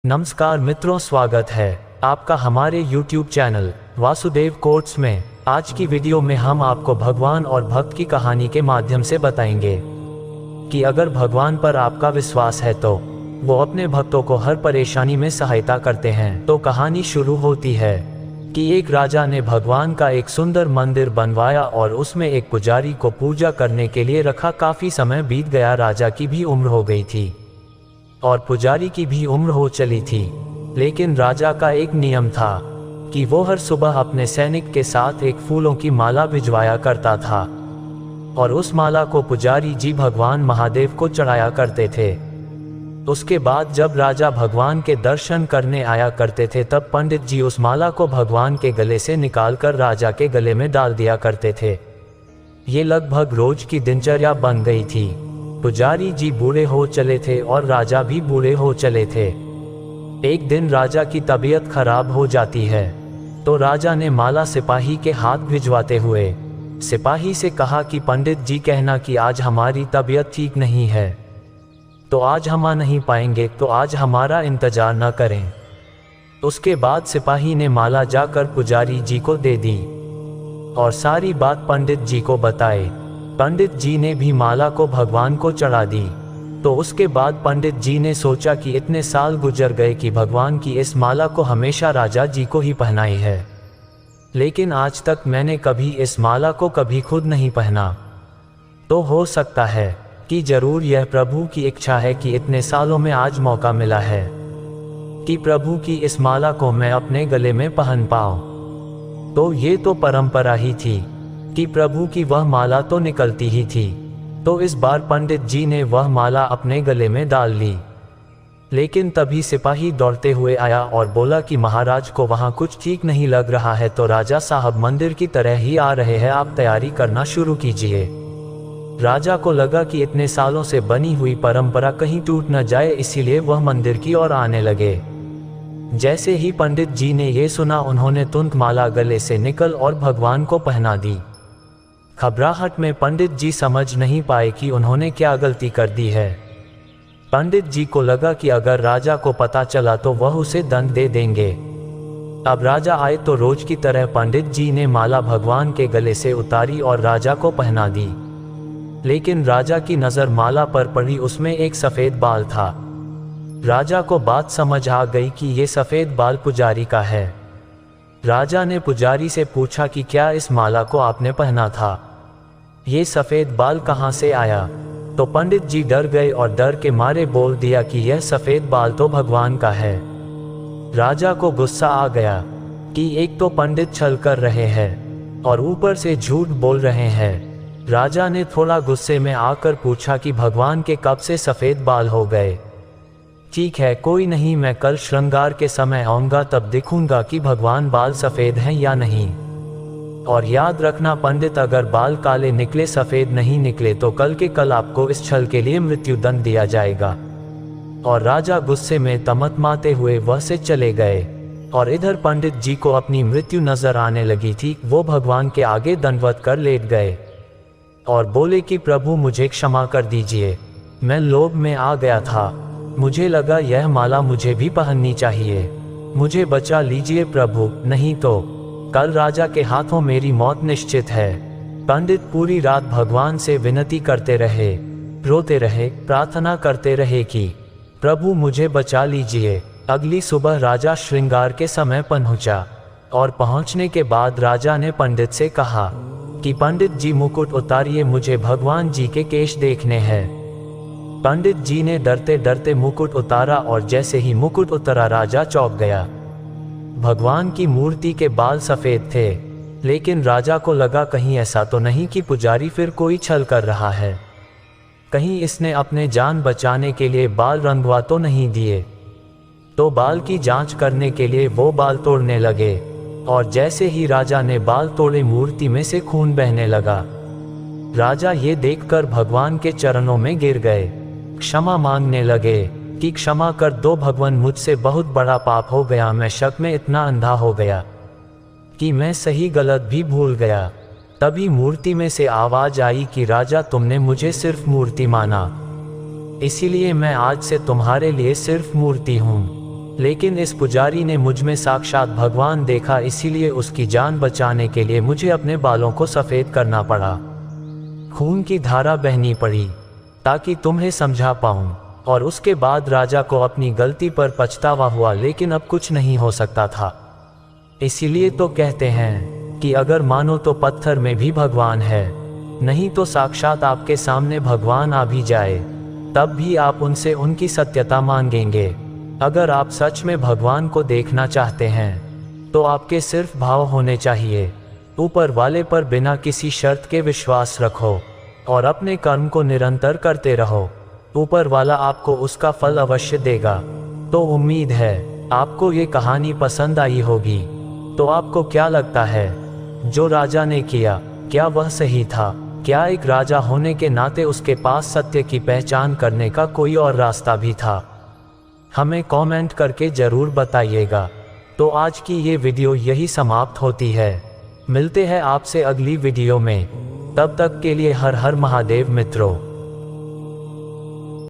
नमस्कार मित्रों, स्वागत है आपका हमारे YouTube चैनल वासुदेव कोट्स में। आज की वीडियो में हम आपको भगवान और भक्त की कहानी के माध्यम से बताएंगे कि अगर भगवान पर आपका विश्वास है तो वो अपने भक्तों को हर परेशानी में सहायता करते हैं। तो कहानी शुरू होती है कि एक राजा ने भगवान का एक सुंदर मंदिर बनवाया और उसमें एक पुजारी को पूजा करने के लिए रखा। काफी समय बीत गया, राजा की भी उम्र हो गई थी और पुजारी की भी उम्र हो चली थी। लेकिन राजा का एक नियम था कि वो हर सुबह अपने सैनिक के साथ एक फूलों की माला भिजवाया करता था और उस माला को पुजारी जी भगवान महादेव को चढ़ाया करते थे। उसके बाद जब राजा भगवान के दर्शन करने आया करते थे तब पंडित जी उस माला को भगवान के गले से निकालकर राजा के गले में डाल दिया करते थे। ये लगभग रोज की दिनचर्या बन गई थी। पुजारी जी बूढ़े हो चले थे और राजा भी बूढ़े हो चले थे। एक दिन राजा की तबीयत खराब हो जाती है तो राजा ने माला सिपाही के हाथ भिजवाते हुए सिपाही से कहा कि पंडित जी कहना कि आज हमारी तबीयत ठीक नहीं है तो आज हम आ नहीं पाएंगे, तो आज हमारा इंतजार न करें। उसके बाद सिपाही ने माला जाकर पुजारी जी को दे दी और सारी बात पंडित जी को बताई। पंडित जी ने भी माला को भगवान को चढ़ा दी। तो उसके बाद पंडित जी ने सोचा कि इतने साल गुजर गए कि भगवान की इस माला को हमेशा राजा जी को ही पहनाई है, लेकिन आज तक मैंने कभी इस माला को कभी खुद नहीं पहना। तो हो सकता है कि जरूर यह प्रभु की इच्छा है कि इतने सालों में आज मौका मिला है कि प्रभु की इस माला को मैं अपने गले में पहन पाऊं। तो ये तो परंपरा ही थी कि प्रभु की वह माला तो निकलती ही थी। तो इस बार पंडित जी ने वह माला अपने गले में डाल ली। लेकिन तभी सिपाही दौड़ते हुए आया और बोला कि महाराज को वहाँ कुछ ठीक नहीं लग रहा है, तो राजा साहब मंदिर की तरह ही आ रहे हैं, आप तैयारी करना शुरू कीजिए। राजा को लगा कि इतने सालों से बनी हुई परंपरा कहीं टूट न जाए, इसीलिए वह मंदिर की ओर आने लगे। जैसे ही पंडित जी ने ये सुना, उन्होंने तुरंत माला गले से निकल और भगवान को पहना दी। घबराहट में पंडित जी समझ नहीं पाए कि उन्होंने क्या गलती कर दी है। पंडित जी को लगा कि अगर राजा को पता चला तो वह उसे दंड दे देंगे। अब राजा आए तो रोज की तरह पंडित जी ने माला भगवान के गले से उतारी और राजा को पहना दी। लेकिन राजा की नजर माला पर पड़ी, उसमें एक सफेद बाल था। राजा को बात समझ आ गई कि ये सफेद बाल पुजारी का है। राजा ने पुजारी से पूछा कि क्या इस माला को आपने पहना था? ये सफेद बाल कहाँ से आया? तो पंडित जी डर गए और डर के मारे बोल दिया कि यह सफेद बाल तो भगवान का है। राजा को गुस्सा आ गया कि एक तो पंडित छल कर रहे हैं और ऊपर से झूठ बोल रहे हैं। राजा ने थोड़ा गुस्से में आकर पूछा कि भगवान के कब से सफेद बाल हो गए? ठीक है, कोई नहीं, मैं कल श्रृंगार के समय आऊंगा, तब देखूंगा कि भगवान बाल सफेद हैं या नहीं। और याद रखना पंडित, अगर बाल काले निकले, सफेद नहीं निकले, तो कल के कल आपको इस छल के लिए मृत्यु दंड दिया जाएगा। और राजा गुस्से में तमतमाते हुए वह से चले गए। और इधर पंडित जी को अपनी मृत्यु नजर आने लगी थी। वो भगवान के आगे दंडवत कर लेट गए और बोले कि प्रभु मुझे क्षमा कर दीजिए, मैं लोभ में आ गया था, मुझे लगा यह माला मुझे भी पहननी चाहिए, मुझे बचा लीजिए प्रभु, नहीं तो कल राजा के हाथों मेरी मौत निश्चित है। पंडित पूरी रात भगवान से विनती करते रहे, रोते रहे, प्रार्थना करते रहे कि प्रभु मुझे बचा लीजिए। अगली सुबह राजा श्रृंगार के समय पहुंचा और पहुंचने के बाद राजा ने पंडित से कहा कि पंडित जी मुकुट उतारिए, मुझे भगवान जी के केश देखने हैं। पंडित जी ने डरते डरते मुकुट उतारा और जैसे ही मुकुट उतरा राजा चौंक गया। भगवान की मूर्ति के बाल सफेद थे, लेकिन राजा को लगा कहीं ऐसा तो नहीं कि पुजारी फिर कोई छल कर रहा है, कहीं इसने अपने जान बचाने के लिए बाल रंगवा तो नहीं दिए। तो बाल की जांच करने के लिए वो बाल तोड़ने लगे और जैसे ही राजा ने बाल तोड़े, मूर्ति में से खून बहने लगा। राजा ये देखकर भगवान के चरणों में गिर गए, क्षमा मांगने लगे कि क्षमा कर दो भगवान, मुझसे बहुत बड़ा पाप हो गया, मैं शक में इतना अंधा हो गया कि मैं सही गलत भी भूल गया। तभी मूर्ति में से आवाज आई कि राजा तुमने मुझे सिर्फ मूर्ति माना, इसीलिए मैं आज से तुम्हारे लिए सिर्फ मूर्ति हूँ। लेकिन इस पुजारी ने मुझ में साक्षात भगवान देखा, इसीलिए उसकी जान बचाने के लिए मुझे अपने बालों को सफ़ेद करना पड़ा। खून की धारा बहनी पड़ी ताकि तुम्हें समझा पाऊं। और उसके बाद राजा को अपनी गलती पर पछतावा हुआ, लेकिन अब कुछ नहीं हो सकता था। इसीलिए तो कहते हैं कि अगर मानो तो पत्थर में भी भगवान है, नहीं तो साक्षात आपके सामने भगवान आ भी जाए तब भी आप उनसे उनकी सत्यता मांगेंगे। अगर आप सच में भगवान को देखना चाहते हैं तो आपके सिर्फ भाव होने चाहिए। ऊपर वाले पर बिना किसी शर्त के विश्वास रखो और अपने कर्म को निरंतर करते रहो। ऊपर वाला आपको उसका फल अवश्य देगा। तो उम्मीद है आपको ये कहानी पसंद आई होगी। तो आपको क्या लगता है, जो राजा ने किया क्या वह सही था? क्या एक राजा होने के नाते उसके पास सत्य की पहचान करने का कोई और रास्ता भी था? हमें कमेंट करके ज़रूर बताइएगा। तो आज की ये वीडियो यही समाप्त होती है। मिलते हैं आपसे अगली वीडियो में। तब तक के लिए हर हर महादेव मित्रों।